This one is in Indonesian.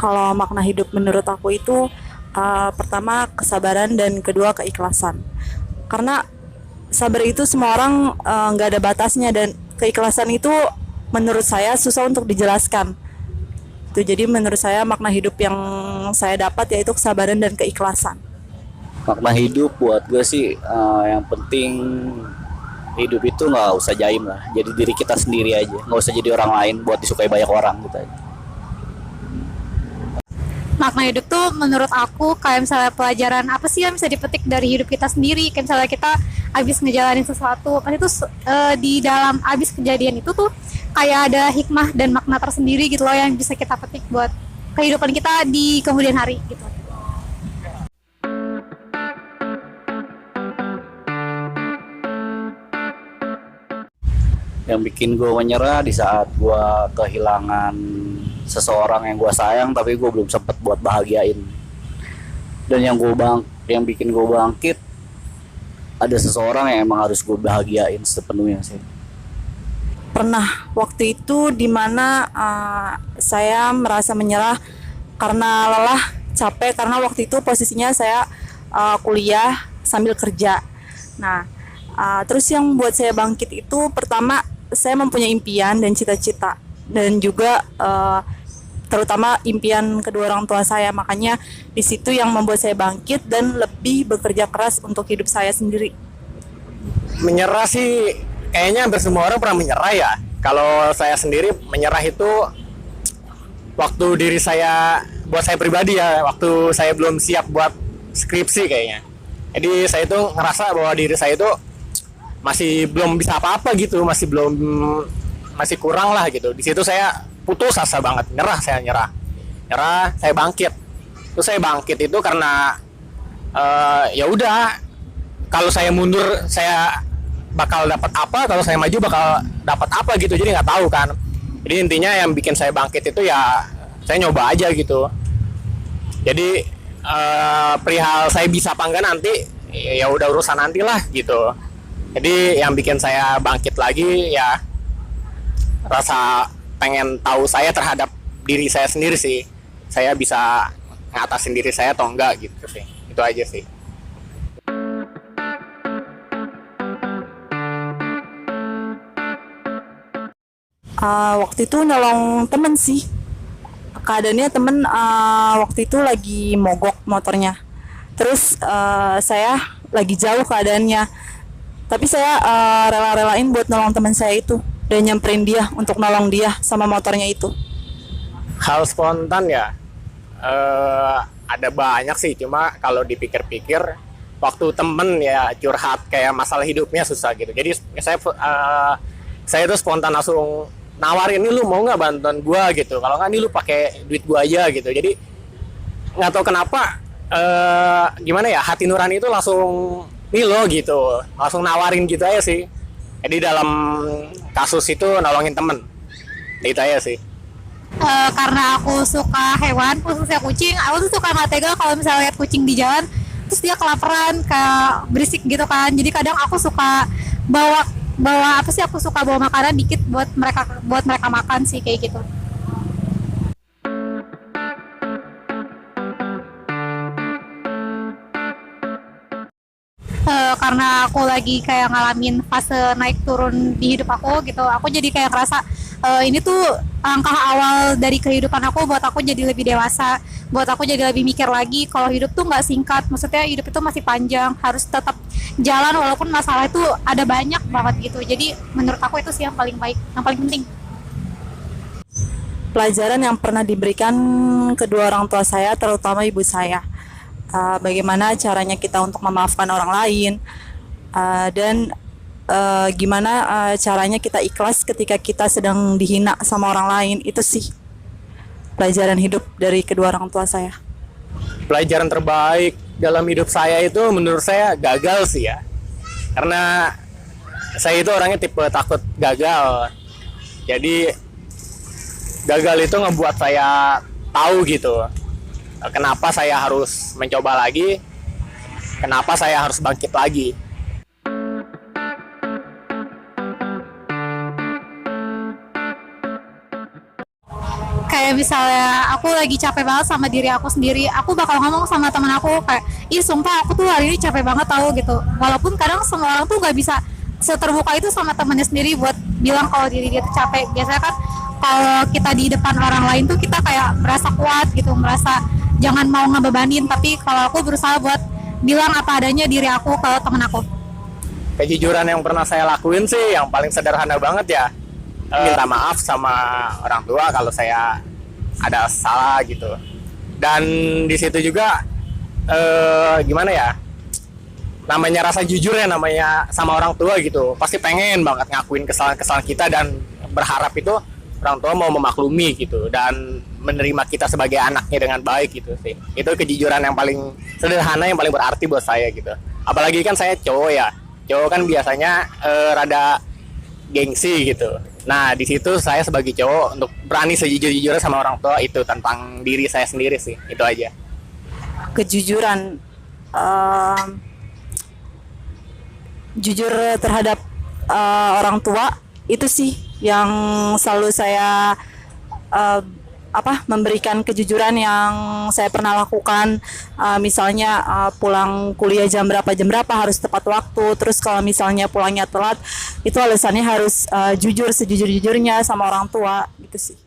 Kalau makna hidup menurut aku itu pertama kesabaran dan kedua keikhlasan. Karena sabar itu semua orang nggak ada batasnya dan keikhlasan itu menurut saya susah untuk dijelaskan. Itu jadi menurut saya makna hidup yang saya dapat yaitu kesabaran dan keikhlasan. Makna hidup buat gue sih yang penting hidup itu nggak usah jaim lah, jadi diri kita sendiri aja, nggak usah jadi orang lain buat disukai banyak orang gitu aja. Makna hidup tuh menurut aku kayak misalnya pelajaran apa sih yang bisa dipetik dari hidup kita sendiri. Kayak misalnya kita habis ngejalanin sesuatu, pasti tuh di dalam habis kejadian itu tuh kayak ada hikmah dan makna tersendiri gitu loh yang bisa kita petik buat kehidupan kita di kemudian hari gitu. Yang bikin gue menyerah di saat gue kehilangan seseorang yang gue sayang tapi gue belum sempet buat bahagiain. Dan yang bikin gue bangkit, ada seseorang yang emang harus gue bahagiain sepenuhnya sih. Pernah waktu itu dimana saya merasa menyerah karena lelah, capek karena waktu itu posisinya saya kuliah sambil kerja. Nah, terus yang buat saya bangkit itu pertama saya mempunyai impian dan cita-cita dan juga terutama impian kedua orang tua saya, makanya di situ yang membuat saya bangkit dan lebih bekerja keras untuk hidup saya sendiri. Menyerah sih kayaknya hampir semua orang pernah menyerah ya. Kalau saya sendiri menyerah itu waktu diri saya, buat saya pribadi ya, waktu saya belum siap buat skripsi kayaknya. Jadi saya itu ngerasa bahwa diri saya itu masih belum bisa apa-apa gitu, masih kurang lah gitu. Di situ saya putus asa banget, nyerah, saya bangkit. Terus saya bangkit itu karena ya udah, kalau saya mundur saya bakal dapat apa, kalau saya maju bakal dapat apa gitu, jadi nggak tahu kan. Jadi intinya yang bikin saya bangkit itu ya saya nyoba aja gitu. Jadi perihal saya bisa apa enggak nanti ya udah urusan nanti lah gitu. Jadi yang bikin saya bangkit lagi ya rasa pengen tahu saya terhadap diri saya sendiri sih, saya bisa ngatasin diri saya atau enggak gitu sih, itu aja sih. Waktu itu nolong temen sih, keadaannya temen waktu itu lagi mogok motornya, terus saya lagi jauh keadaannya, tapi saya rela-relain buat nolong teman saya itu dan nyamperin dia untuk nolong dia sama motornya itu. Hal spontan ya ada banyak sih, cuma kalau dipikir-pikir waktu temen ya curhat kayak masalah hidupnya susah gitu, jadi saya tuh spontan langsung nawarin, nih lu mau nggak bantuan gua gitu, kalau nggak nih lu pakai duit gua aja gitu. Jadi nggak tahu kenapa gimana ya, hati nurani itu langsung nih lo gitu, langsung nawarin gitu aja sih. Jadi dalam kasus itu nolongin temen, itu aja sih. Karena aku suka hewan, khususnya kucing, aku tuh suka nggak tega kalau misalnya lihat kucing di jalan terus dia kelaparan kayak berisik gitu kan. Jadi kadang aku suka bawa bawa apa sih, aku suka bawa makanan dikit buat mereka makan sih, kayak gitu. Karena aku lagi kayak ngalamin fase naik turun di hidup aku gitu, aku jadi kayak ngerasa ini tuh langkah awal dari kehidupan aku buat aku jadi lebih dewasa, buat aku jadi lebih mikir lagi kalau hidup tuh nggak singkat, maksudnya hidup itu masih panjang, harus tetap jalan walaupun masalah itu ada banyak banget gitu. Jadi menurut aku itu sih yang paling baik, yang paling penting. Pelajaran yang pernah diberikan kedua orang tua saya, terutama ibu saya, bagaimana caranya kita untuk memaafkan orang lain, dan gimana caranya kita ikhlas ketika kita sedang dihina sama orang lain. Itu sih pelajaran hidup dari kedua orang tua saya. Pelajaran terbaik dalam hidup saya itu menurut saya gagal sih ya, karena saya itu orangnya tipe takut gagal. Jadi gagal itu ngebuat saya tahu gitu kenapa saya harus mencoba lagi, kenapa saya harus bangkit lagi. Kayak kayak misalnya aku lagi capek banget sama diri aku sendiri, aku bakal ngomong sama teman aku kayak, ih sumpah aku tuh hari ini capek banget tahu gitu. Walaupun kadang semua orang tuh gak bisa seterbuka itu sama temannya sendiri buat bilang kalau diri dia tuh capek. Biasanya kan kalau kita di depan orang lain tuh kita kayak merasa kuat gitu, merasa jangan mau ngebebanin. Tapi kalau aku berusaha buat bilang apa adanya diri aku ke temen aku. Kejujuran yang pernah saya lakuin sih yang paling sederhana banget ya, minta maaf sama orang tua kalau saya ada salah gitu. Dan di situ juga gimana ya, namanya rasa jujur ya, namanya sama orang tua gitu, pasti pengen banget ngakuin kesalahan-kesalahan kita dan berharap itu orang tua mau memaklumi gitu dan menerima kita sebagai anaknya dengan baik gitu sih. Itu kejujuran yang paling sederhana, yang paling berarti buat saya gitu. Apalagi kan saya cowok ya, cowok kan biasanya rada gengsi gitu. Nah di situ saya sebagai cowok untuk berani sejujur-jujurnya sama orang tua itu tentang diri saya sendiri sih, itu aja. Kejujuran, jujur terhadap orang tua itu sih yang selalu saya memberikan kejujuran yang saya pernah lakukan. Misalnya pulang kuliah jam berapa harus tepat waktu. Terus kalau misalnya pulangnya telat, itu alasannya harus jujur sejujur-jujurnya sama orang tua gitu sih.